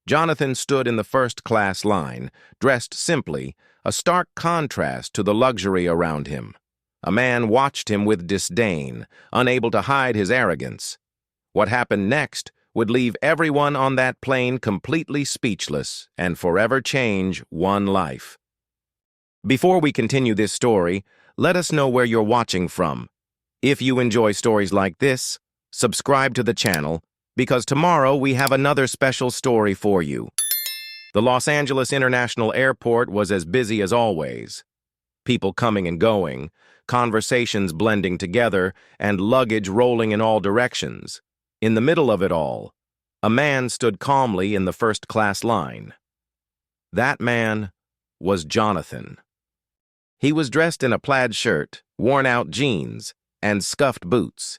Jonathan stood in the first-class line, dressed simply, a stark contrast to the luxury around him. A man watched him with disdain, unable to hide his arrogance. What happened next would leave everyone on that plane completely speechless and forever change one life. Before we continue this story, let us know where you're watching from. If you enjoy stories like this, subscribe to the channel, because tomorrow we have another special story for you. The Los Angeles International Airport was as busy as always. People coming and going, conversations blending together, and luggage rolling in all directions. In the middle of it all, a man stood calmly in the first-class line. That man was Jonathan. He was dressed in a plaid shirt, worn-out jeans, and scuffed boots.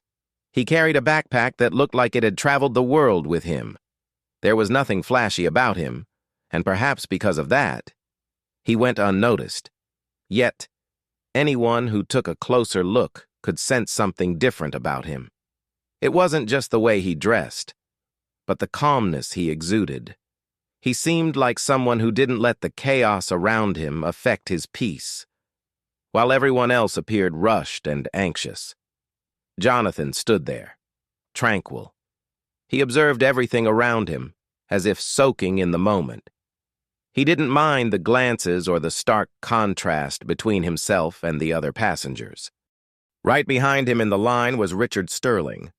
He carried a backpack that looked like it had traveled the world with him. There was nothing flashy about him, and perhaps because of that, he went unnoticed. Yet, anyone who took a closer look could sense something different about him. It wasn't just the way he dressed, but the calmness he exuded. He seemed like someone who didn't let the chaos around him affect his peace, while everyone else appeared rushed and anxious. Jonathan stood there, tranquil. He observed everything around him, as if soaking in the moment. He didn't mind the glances or the stark contrast between himself and the other passengers. Right behind him in the line was Richard Sterling.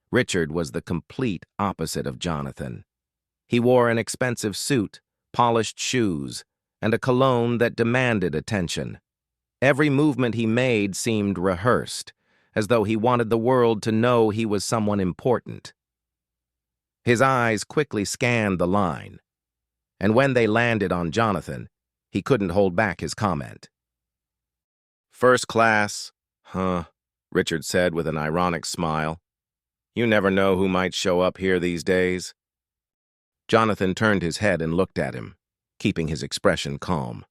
Richard was the complete opposite of Jonathan. He wore an expensive suit, polished shoes, and a cologne that demanded attention. Every movement he made seemed rehearsed, as though he wanted the world to know he was someone important. His eyes quickly scanned the line, and when they landed on Jonathan, he couldn't hold back his comment. "First class, huh?" Richard said with an ironic smile. "You never know who might show up here these days." Jonathan turned his head and looked at him, keeping his expression calm.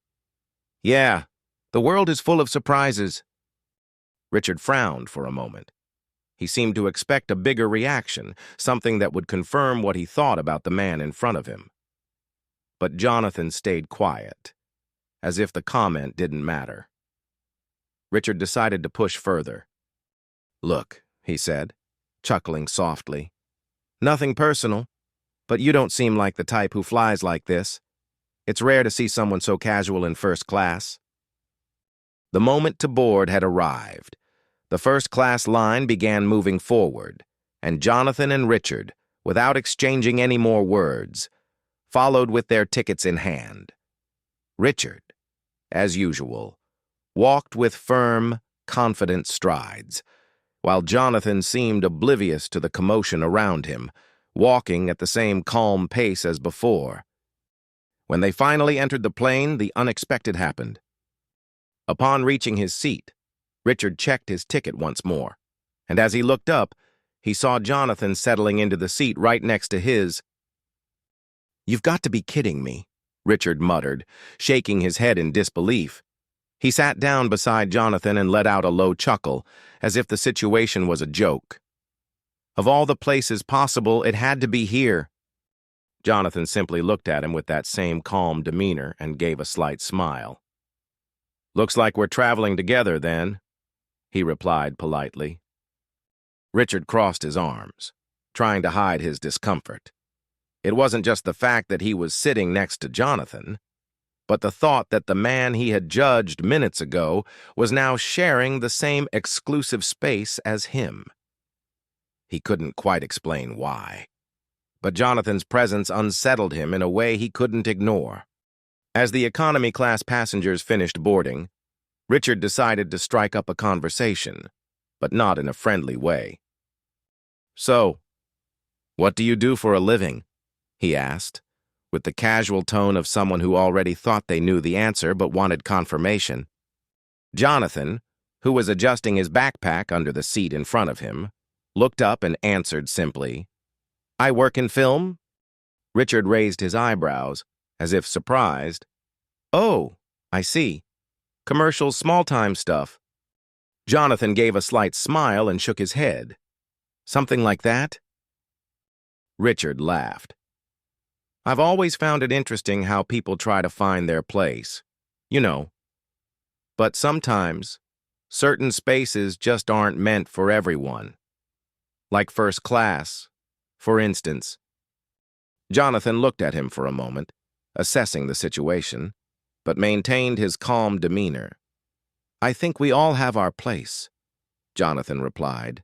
"Yeah, the world is full of surprises." Richard frowned for a moment. He seemed to expect a bigger reaction, something that would confirm what he thought about the man in front of him. But Jonathan stayed quiet, as if the comment didn't matter. Richard decided to push further. "Look," he said, chuckling softly. "Nothing personal, but you don't seem like the type who flies like this. It's rare to see someone so casual in first class." The moment to board had arrived. The first-class line began moving forward, and Jonathan and Richard, without exchanging any more words, followed with their tickets in hand. Richard, as usual, walked with firm, confident strides, while Jonathan seemed oblivious to the commotion around him, walking at the same calm pace as before. When they finally entered the plane, the unexpected happened. Upon reaching his seat, Richard checked his ticket once more, and as he looked up, he saw Jonathan settling into the seat right next to his. "You've got to be kidding me," Richard muttered, shaking his head in disbelief. He sat down beside Jonathan and let out a low chuckle, as if the situation was a joke. Of all the places possible, it had to be here. Jonathan simply looked at him with that same calm demeanor and gave a slight smile. "Looks like we're traveling together, then," he replied politely. Richard crossed his arms, trying to hide his discomfort. It wasn't just the fact that he was sitting next to Jonathan, but the thought that the man he had judged minutes ago was now sharing the same exclusive space as him. He couldn't quite explain why, but Jonathan's presence unsettled him in a way he couldn't ignore. As the economy-class passengers finished boarding, Richard decided to strike up a conversation, but not in a friendly way. "So, what do you do for a living?" he asked, with the casual tone of someone who already thought they knew the answer but wanted confirmation. Jonathan, who was adjusting his backpack under the seat in front of him, looked up and answered simply, "I work in film." Richard raised his eyebrows, as if surprised. "Oh, I see. Commercial small-time stuff." Jonathan gave a slight smile and shook his head. "Something like that?" Richard laughed. I've always found it interesting how people try to find their place. You know, but sometimes, certain spaces just aren't meant for everyone. Like first class, for instance. Jonathan looked at him for a moment, assessing the situation, but maintained his calm demeanor. I think we all have our place, Jonathan replied.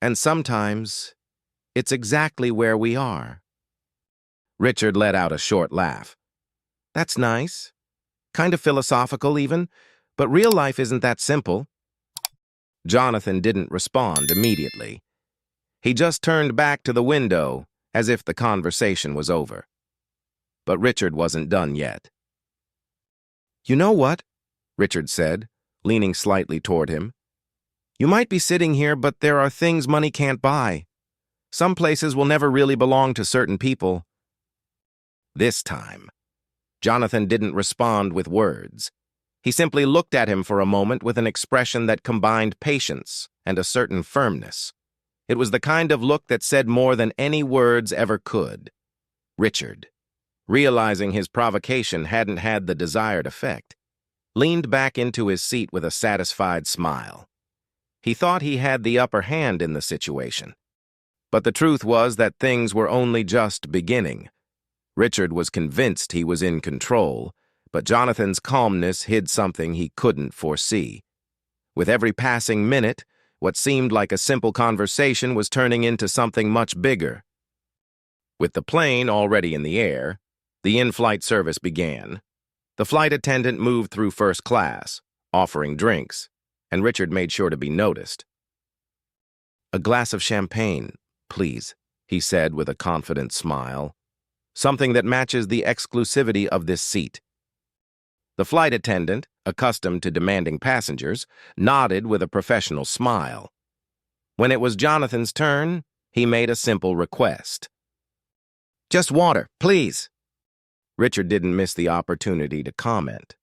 And sometimes, it's exactly where we are. Richard let out a short laugh. That's nice. Kind of philosophical, even, but real life isn't that simple. Jonathan didn't respond immediately. He just turned back to the window, as if the conversation was over. But Richard wasn't done yet. You know what? Richard said, leaning slightly toward him. You might be sitting here, but there are things money can't buy. Some places will never really belong to certain people. This time, Jonathan didn't respond with words. He simply looked at him for a moment with an expression that combined patience and a certain firmness. It was the kind of look that said more than any words ever could. Richard, realizing his provocation hadn't had the desired effect, leaned back into his seat with a satisfied smile. He thought he had the upper hand in the situation. But the truth was that things were only just beginning. Richard was convinced he was in control, but Jonathan's calmness hid something he couldn't foresee. With every passing minute, what seemed like a simple conversation was turning into something much bigger. With the plane already in the air, the in-flight service began. The flight attendant moved through first class, offering drinks, and Richard made sure to be noticed. A glass of champagne, please, he said with a confident smile. Something that matches the exclusivity of this seat. The flight attendant, accustomed to demanding passengers, nodded with a professional smile. When it was Jonathan's turn, he made a simple request. Just water, please. Richard didn't miss the opportunity to comment.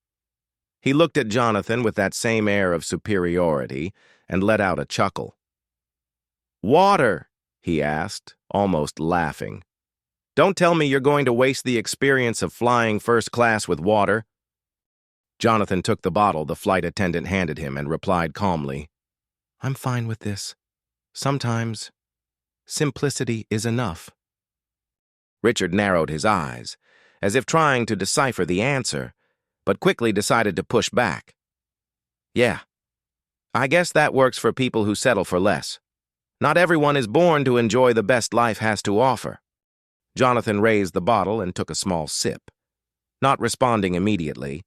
He looked at Jonathan with that same air of superiority and let out a chuckle. Water, he asked, almost laughing. Don't tell me you're going to waste the experience of flying first class with water. Jonathan took the bottle the flight attendant handed him and replied calmly, I'm fine with this. Sometimes, simplicity is enough. Richard narrowed his eyes, as if trying to decipher the answer, but quickly decided to push back. Yeah, I guess that works for people who settle for less. Not everyone is born to enjoy the best life has to offer. Jonathan raised the bottle and took a small sip, not responding immediately.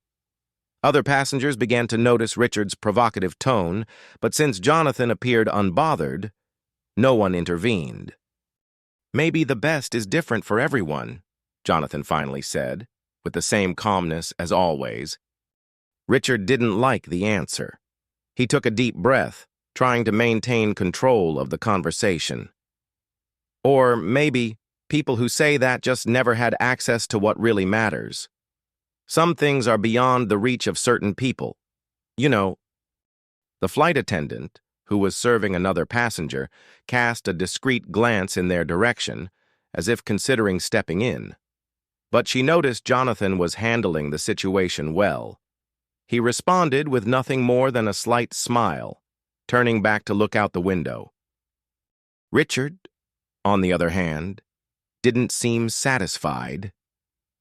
Other passengers began to notice Richard's provocative tone, but since Jonathan appeared unbothered, no one intervened. Maybe the best is different for everyone, Jonathan finally said, with the same calmness as always. Richard didn't like the answer. He took a deep breath, trying to maintain control of the conversation. Or maybe people who say that just never had access to what really matters. Some things are beyond the reach of certain people. You know, the flight attendant, who was serving another passenger, cast a discreet glance in their direction, as if considering stepping in. But she noticed Jonathan was handling the situation well. He responded with nothing more than a slight smile, turning back to look out the window. Richard, on the other hand, didn't seem satisfied.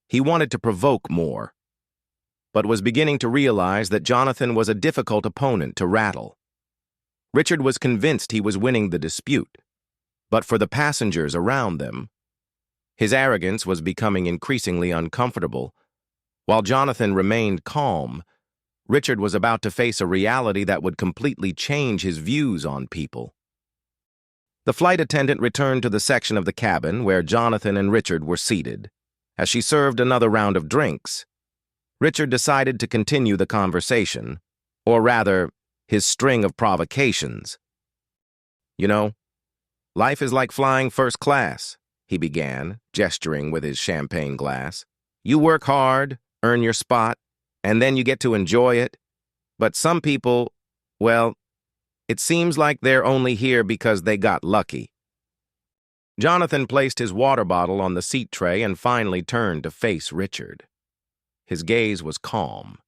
He wanted to provoke more, but was beginning to realize that Jonathan was a difficult opponent to rattle. Richard was convinced he was winning the dispute, but for the passengers around them, his arrogance was becoming increasingly uncomfortable. While Jonathan remained calm, Richard was about to face a reality that would completely change his views on people. The flight attendant returned to the section of the cabin where Jonathan and Richard were seated. As she served another round of drinks, Richard decided to continue the conversation, or rather, his string of provocations. You know, life is like flying first class, he began, gesturing with his champagne glass. You work hard, earn your spot, and then you get to enjoy it. But some people, well, it seems like they're only here because they got lucky. Jonathan placed his water bottle on the seat tray and finally turned to face Richard. His gaze was calm,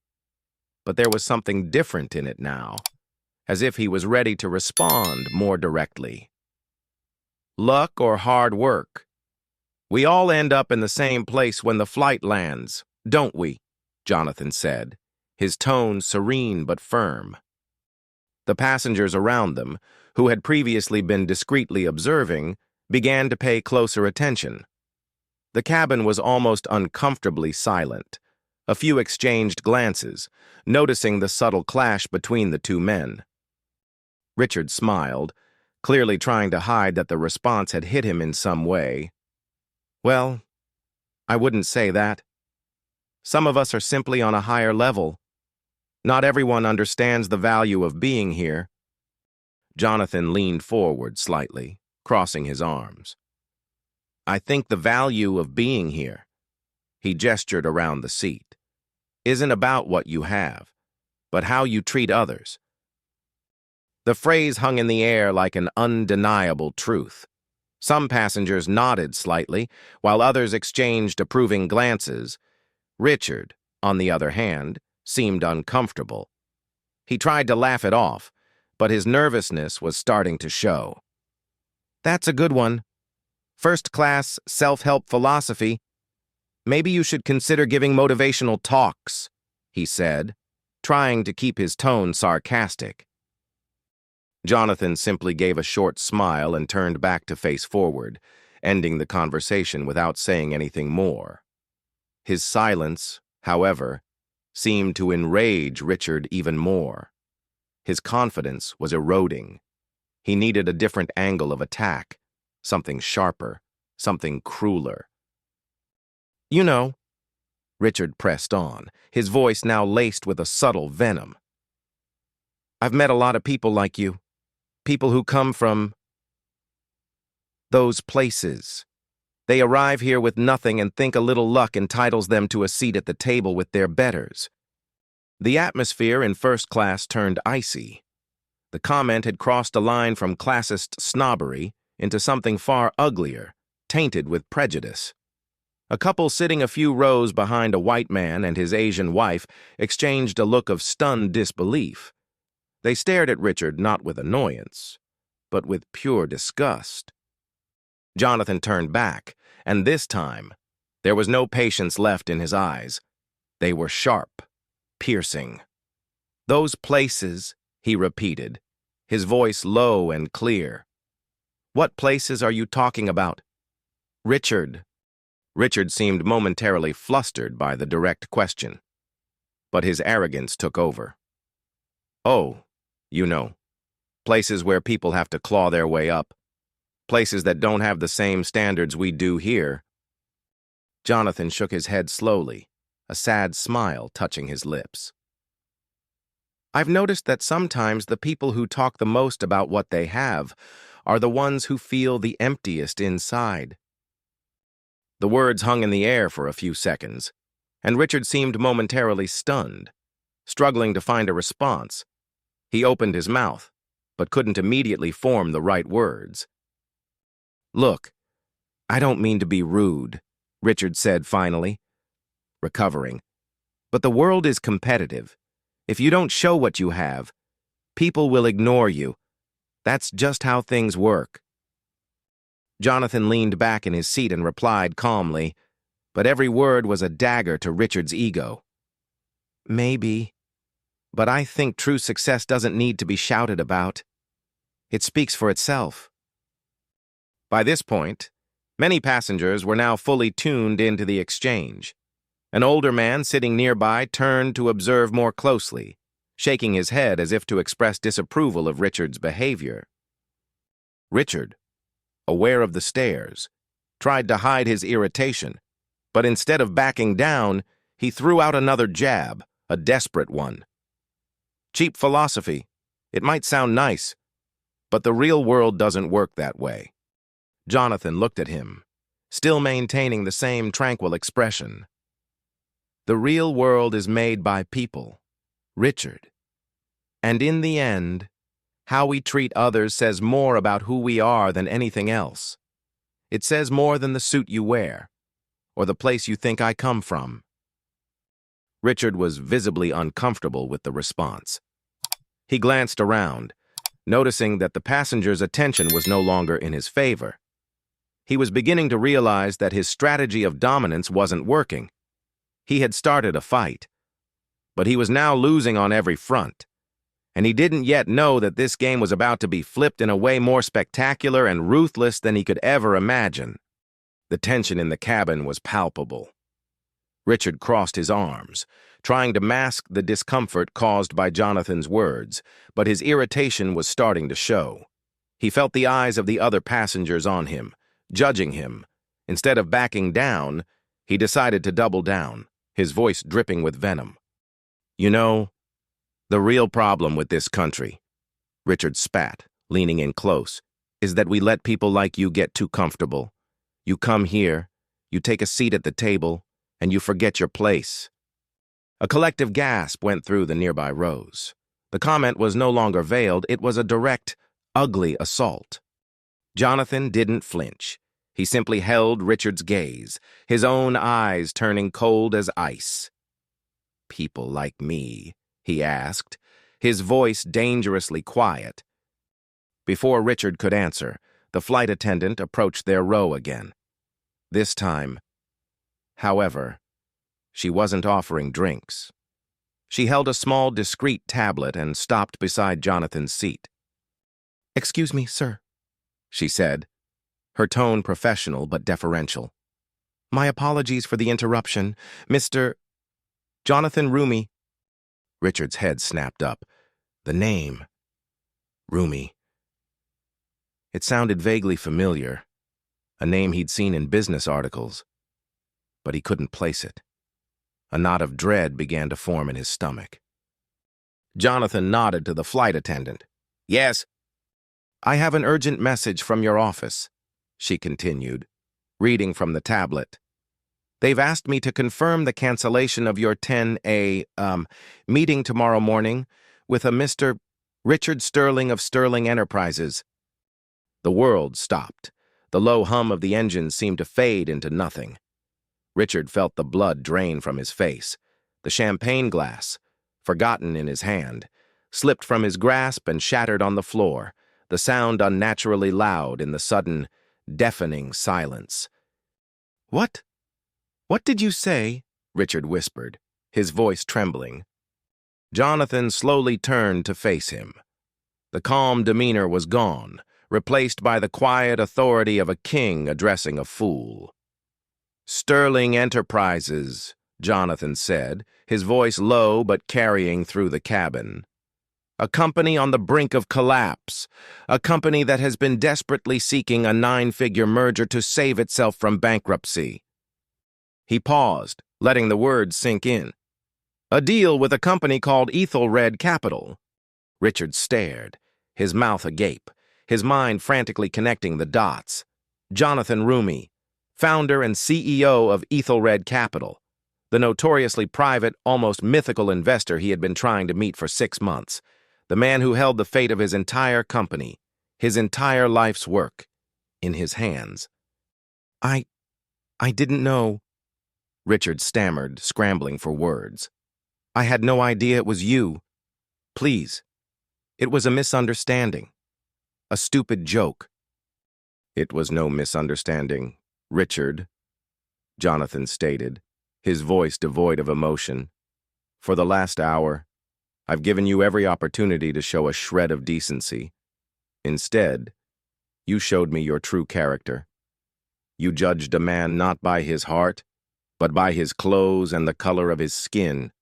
but there was something different in it now, as if he was ready to respond more directly. Luck or hard work? We all end up in the same place when the flight lands, don't we? Jonathan said, his tone serene but firm. The passengers around them, who had previously been discreetly observing, began to pay closer attention. The cabin was almost uncomfortably silent. A few exchanged glances, noticing the subtle clash between the two men. Richard smiled, clearly trying to hide that the response had hit him in some way. Well, I wouldn't say that. Some of us are simply on a higher level. Not everyone understands the value of being here. Jonathan leaned forward slightly, crossing his arms. I think the value of being here, he gestured around the seat, isn't about what you have, but how you treat others. The phrase hung in the air like an undeniable truth. Some passengers nodded slightly, while others exchanged approving glances. Richard, on the other hand, seemed uncomfortable. He tried to laugh it off, but his nervousness was starting to show. That's a good one. First-class self-help philosophy. Maybe you should consider giving motivational talks, he said, trying to keep his tone sarcastic. Jonathan simply gave a short smile and turned back to face forward, ending the conversation without saying anything more. His silence, however, seemed to enrage Richard even more. His confidence was eroding. He needed a different angle of attack, something sharper, something crueler. You know, Richard pressed on, his voice now laced with a subtle venom. I've met a lot of people like you, people who come from those places. They arrive here with nothing and think a little luck entitles them to a seat at the table with their betters. The atmosphere in first class turned icy. The comment had crossed a line from classist snobbery into something far uglier, tainted with prejudice. A couple sitting a few rows behind a white man and his Asian wife exchanged a look of stunned disbelief. They stared at Richard not with annoyance, but with pure disgust. Jonathan turned back, and this time, there was no patience left in his eyes. They were sharp, piercing. Those places, he repeated, his voice low and clear. What places are you talking about? Richard. Richard seemed momentarily flustered by the direct question, but his arrogance took over. Oh, you know, places where people have to claw their way up. Places that don't have the same standards we do here. Jonathan shook his head slowly, a sad smile touching his lips. I've noticed that sometimes the people who talk the most about what they have are the ones who feel the emptiest inside. The words hung in the air for a few seconds, and Richard seemed momentarily stunned, struggling to find a response. He opened his mouth, but couldn't immediately form the right words. Look, I don't mean to be rude, Richard said finally, recovering. But the world is competitive. If you don't show what you have, people will ignore you. That's just how things work. Jonathan leaned back in his seat and replied calmly, but every word was a dagger to Richard's ego. Maybe, but I think true success doesn't need to be shouted about. It speaks for itself. By this point, many passengers were now fully tuned into the exchange. An older man sitting nearby turned to observe more closely, shaking his head as if to express disapproval of Richard's behavior. Richard, aware of the stares, tried to hide his irritation, but instead of backing down, he threw out another jab, a desperate one. Cheap philosophy. It might sound nice, but the real world doesn't work that way. Jonathan looked at him, still maintaining the same tranquil expression. The real world is made by people, Richard. And in the end, how we treat others says more about who we are than anything else. It says more than the suit you wear, or the place you think I come from." Richard was visibly uncomfortable with the response. He glanced around, noticing that the passenger's attention was no longer in his favor. He was beginning to realize that his strategy of dominance wasn't working. He had started a fight, but he was now losing on every front, and he didn't yet know that this game was about to be flipped in a way more spectacular and ruthless than he could ever imagine. The tension in the cabin was palpable. Richard crossed his arms, trying to mask the discomfort caused by Jonathan's words, but his irritation was starting to show. He felt the eyes of the other passengers on him, judging him. Instead of backing down, he decided to double down, his voice dripping with venom. "You know, the real problem with this country," Richard spat, leaning in close, "is that we let people like you get too comfortable. You come here, you take a seat at the table, and you forget your place." A collective gasp went through the nearby rows. The comment was no longer veiled, it was a direct, ugly assault. Jonathan didn't flinch. He simply held Richard's gaze, his own eyes turning cold as ice. "People like me?" he asked, his voice dangerously quiet. Before Richard could answer, the flight attendant approached their row again. This time, however, she wasn't offering drinks. She held a small, discreet tablet and stopped beside Jonathan's seat. "Excuse me, sir," she said, her tone professional but deferential. "My apologies for the interruption. Mr. Jonathan Roumie." Richard's head snapped up. The name. Roumie. It sounded vaguely familiar, a name he'd seen in business articles, but he couldn't place it. A knot of dread began to form in his stomach. Jonathan nodded to the flight attendant. "Yes?" "I have an urgent message from your office," she continued, reading from the tablet. "They've asked me to confirm the cancellation of your 10 a.m. meeting tomorrow morning with a Mr. Richard Sterling of Sterling Enterprises." The world stopped. The low hum of the engine seemed to fade into nothing. Richard felt the blood drain from his face. The champagne glass, forgotten in his hand, slipped from his grasp and shattered on the floor, the sound unnaturally loud in the sudden, deafening silence. "What? What did you say?" Richard whispered, his voice trembling. Jonathan slowly turned to face him. The calm demeanor was gone, replaced by the quiet authority of a king addressing a fool. "Sterling Enterprises," Jonathan said, his voice low but carrying through the cabin. "A company on the brink of collapse, a company that has been desperately seeking a 9-figure merger to save itself from bankruptcy." He paused, letting the words sink in. "A deal with a company called Ethelred Capital." Richard stared, his mouth agape, his mind frantically connecting the dots. Jonathan Roumie, founder and CEO of Ethelred Capital, the notoriously private, almost mythical investor he had been trying to meet for 6 months, the man who held the fate of his entire company, his entire life's work, in his hands. I didn't know," Richard stammered, scrambling for words. "I had no idea it was you. Please. It was a misunderstanding. A stupid joke." "It was no misunderstanding, Richard," Jonathan stated, his voice devoid of emotion. "For the last hour, I've given you every opportunity to show a shred of decency. Instead, you showed me your true character. You judged a man not by his heart, but by his clothes and the color of his skin."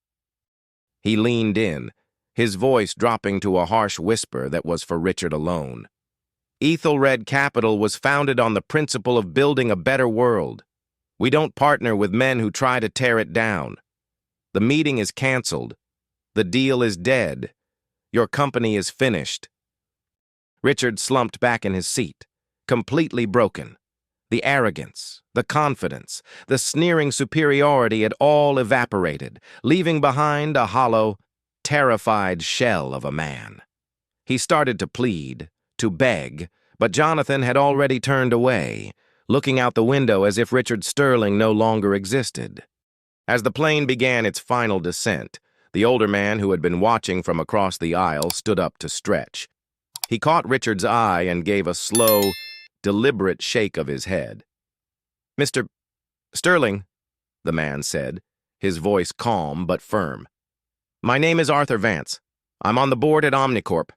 He leaned in, his voice dropping to a harsh whisper that was for Richard alone. "Ethelred Capital was founded on the principle of building a better world. We don't partner with men who try to tear it down. The meeting is canceled. The deal is dead. Your company is finished." Richard slumped back in his seat, completely broken. The arrogance, the confidence, the sneering superiority had all evaporated, leaving behind a hollow, terrified shell of a man. He started to plead, to beg, but Jonathan had already turned away, looking out the window as if Richard Sterling no longer existed. As the plane began its final descent, the older man who had been watching from across the aisle stood up to stretch. He caught Richard's eye and gave a slow, deliberate shake of his head. "Mr. Sterling," the man said, his voice calm but firm. "My name is Arthur Vance. I'm on the board at Omnicorp.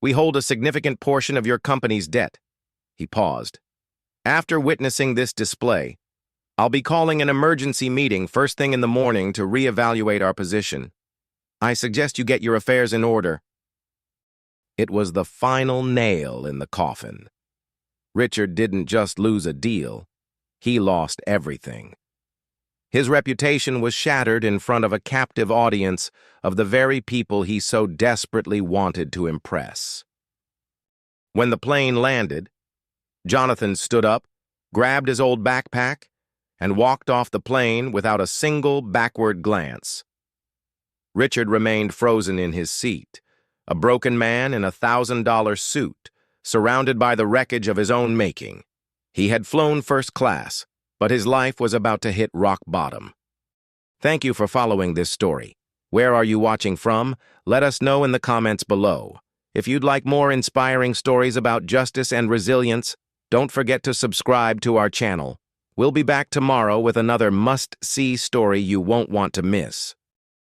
We hold a significant portion of your company's debt." He paused. "After witnessing this display, I'll be calling an emergency meeting first thing in the morning to reevaluate our position. I suggest you get your affairs in order." It was the final nail in the coffin. Richard didn't just lose a deal, he lost everything. His reputation was shattered in front of a captive audience of the very people he so desperately wanted to impress. When the plane landed, Jonathan stood up, grabbed his old backpack, and walked off the plane without a single backward glance. Richard remained frozen in his seat, a broken man in a $1,000 suit, surrounded by the wreckage of his own making. He had flown first class, but his life was about to hit rock bottom. Thank you for following this story. Where are you watching from? Let us know in the comments below. If you'd like more inspiring stories about justice and resilience, don't forget to subscribe to our channel. We'll be back tomorrow with another must-see story you won't want to miss.